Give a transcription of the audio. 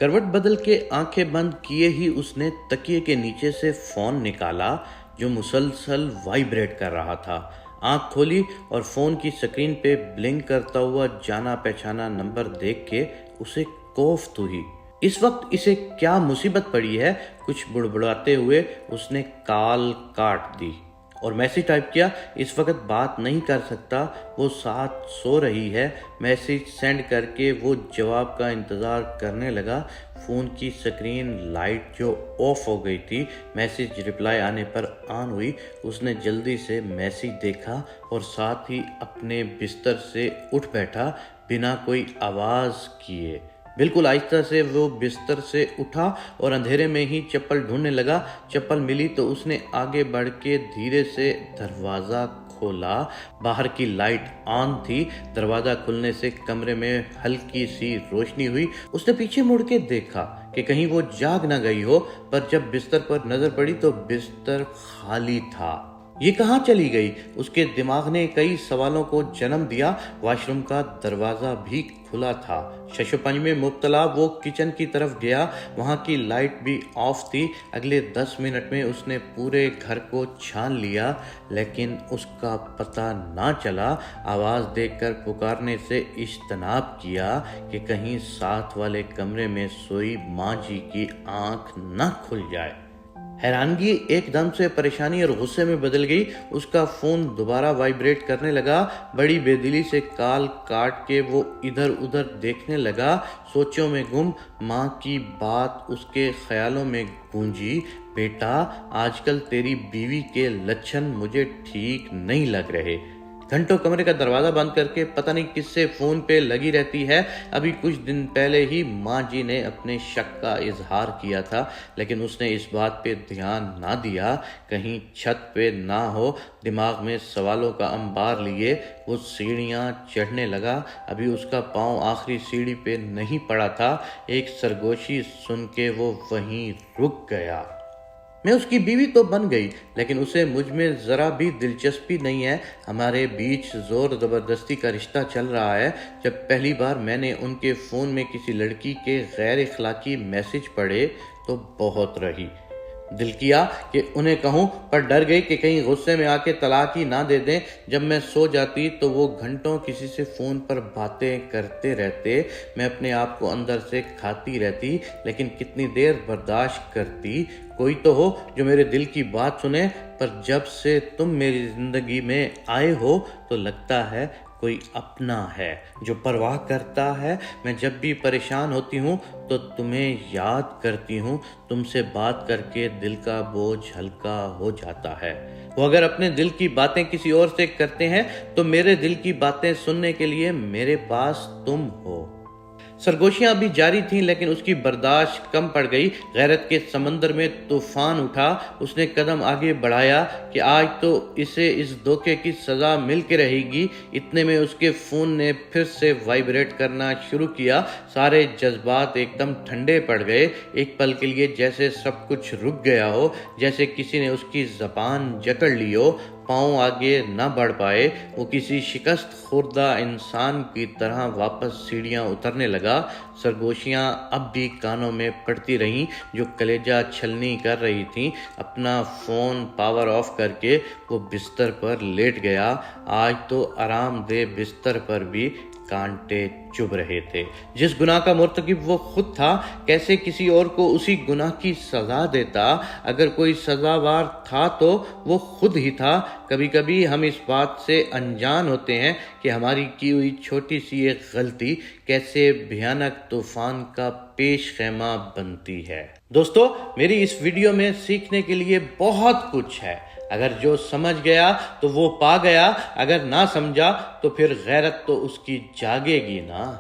کروٹ بدل کے آنکھیں بند کیے ہی اس نے تکیے کے نیچے سے فون نکالا جو مسلسل وائبریٹ کر رہا تھا۔ آنکھ کھولی اور فون کی سکرین پہ بلنک کرتا ہوا جانا پہچانا نمبر دیکھ کے اسے کوفت ہوئی۔ اس وقت اسے کیا مصیبت پڑی ہے؟ کچھ بڑبڑاتے ہوئے اس نے کال کاٹ دی اور میسیج ٹائپ کیا، اس وقت بات نہیں کر سکتا، وہ ساتھ سو رہی ہے۔ میسیج سینڈ کر کے وہ جواب کا انتظار کرنے لگا۔ فون کی سکرین لائٹ جو آف ہو گئی تھی، میسیج رپلائی آنے پر آن ہوئی۔ اس نے جلدی سے میسیج دیکھا اور ساتھ ہی اپنے بستر سے اٹھ بیٹھا بنا کوئی آواز کیے۔ بالکل آہستہ سے وہ بستر سے اٹھا اور اندھیرے میں ہی چپل ڈھونڈنے لگا۔ چپل ملی تو اس نے آگے بڑھ کے دھیرے سے دروازہ کھولا۔ باہر کی لائٹ آن تھی۔ دروازہ کھلنے سے کمرے میں ہلکی سی روشنی ہوئی۔ اس نے پیچھے مڑ کے دیکھا کہ کہیں وہ جاگ نہ گئی ہو، پر جب بستر پر نظر پڑی تو بستر خالی تھا۔ یہ کہاں چلی گئی؟ اس کے دماغ نے کئی سوالوں کو جنم دیا۔ واش روم کا دروازہ بھی کھلا تھا۔ شش و پنج میں مبتلا وہ کچن کی طرف گیا۔ وہاں کی لائٹ بھی آف تھی۔ اگلے 10 منٹ میں اس نے پورے گھر کو چھان لیا لیکن اس کا پتہ نہ چلا۔ آواز دیکھ کر پکارنے سے اجتناب کیا کہ کہیں ساتھ والے کمرے میں سوئی ماں جی کی آنکھ نہ کھل جائے۔ حیرانگی ایک دم سے پریشانی اور غصے میں بدل گئی۔ اس کا فون دوبارہ وائبریٹ کرنے لگا۔ بڑی بے دلی سے کال کاٹ کے وہ ادھر ادھر دیکھنے لگا، سوچوں میں گم۔ ماں کی بات اس کے خیالوں میں گونجی، بیٹا آج کل تیری بیوی کے لچھن مجھے ٹھیک نہیں لگ رہے۔ گھنٹوں کمرے کا دروازہ بند کر کے پتہ نہیں کس سے فون پہ لگی رہتی ہے۔ ابھی کچھ دن پہلے ہی ماں جی نے اپنے شک کا اظہار کیا تھا لیکن اس نے اس بات پہ دھیان نہ دیا کہیں چھت پہ نہ ہو۔ دماغ میں سوالوں کا انبار لیے وہ سیڑھیاں چڑھنے لگا۔ ابھی اس کا پاؤں آخری سیڑھی پہ نہیں پڑا تھا، ایک سرگوشی سن کے وہ وہیں رک گیا۔ میں اس کی بیوی تو بن گئی لیکن اسے مجھ میں ذرا بھی دلچسپی نہیں ہے۔ ہمارے بیچ زور زبردستی کا رشتہ چل رہا ہے۔ جب پہلی بار میں نے ان کے فون میں کسی لڑکی کے غیر اخلاقی میسج پڑھے تو بہت رہی۔ دل کیا کہ انہیں کہوں پر ڈر گئی کہ کہیں غصے میں آ کے طلاق ہی نہ دے دیں۔ جب میں سو جاتی تو وہ گھنٹوں کسی سے فون پر باتیں کرتے رہتے۔ میں اپنے آپ کو اندر سے کھاتی رہتی لیکن کتنی دیر برداشت کرتی؟ کوئی تو ہو جو میرے دل کی بات سنے، پر جب سے تم میری زندگی میں آئے ہو تو لگتا ہے کوئی اپنا ہے جو پرواہ کرتا ہے۔ میں جب بھی پریشان ہوتی ہوں تو تمہیں یاد کرتی ہوں۔ تم سے بات کر کے دل کا بوجھ ہلکا ہو جاتا ہے۔ وہ اگر اپنے دل کی باتیں کسی اور سے کرتے ہیں تو میرے دل کی باتیں سننے کے لیے میرے پاس تم ہو۔ سرگوشیاں ابھی جاری تھیں لیکن اس کی برداشت کم پڑ گئی۔ غیرت کے سمندر میں طوفان اٹھا۔ اس نے قدم آگے بڑھایا کہ آج تو اسے اس دھوکے کی سزا مل کے رہے گی۔ اتنے میں اس کے فون نے پھر سے وائبریٹ کرنا شروع کیا۔ سارے جذبات ایک دم ٹھنڈے پڑ گئے۔ ایک پل کے لیے جیسے سب کچھ رک گیا ہو، جیسے کسی نے اس کی زبان جکڑ لی ہو۔ پاؤں آگے نہ بڑھ پائے۔ وہ کسی شکست خوردہ انسان کی طرح واپس سیڑھیاں اترنے لگا۔ سرگوشیاں اب بھی کانوں میں پڑتی رہیں جو کلیجہ چھلنی کر رہی تھیں۔ اپنا فون پاور آف کر کے وہ بستر پر لیٹ گیا۔ آج تو آرام دہ بستر پر بھی کانٹے چبھ رہے تھے۔ جس گناہ کا مرتکب وہ خود تھا، کیسے کسی اور کو اسی گناہ کی سزا دیتا؟ اگر کوئی سزاوار تھا تو وہ خود ہی تھا۔ کبھی کبھی ہم اس بات سے انجان ہوتے ہیں کہ ہماری کی ہوئی چھوٹی سی ایک غلطی کیسے بھیانک طوفان کا پیش خیمہ بنتی ہے۔ دوستو، میری اس ویڈیو میں سیکھنے کے لیے بہت کچھ ہے۔ اگر جو سمجھ گیا تو وہ پا گیا، اگر نہ سمجھا تو پھر غیرت تو اس کی جاگے گی نا۔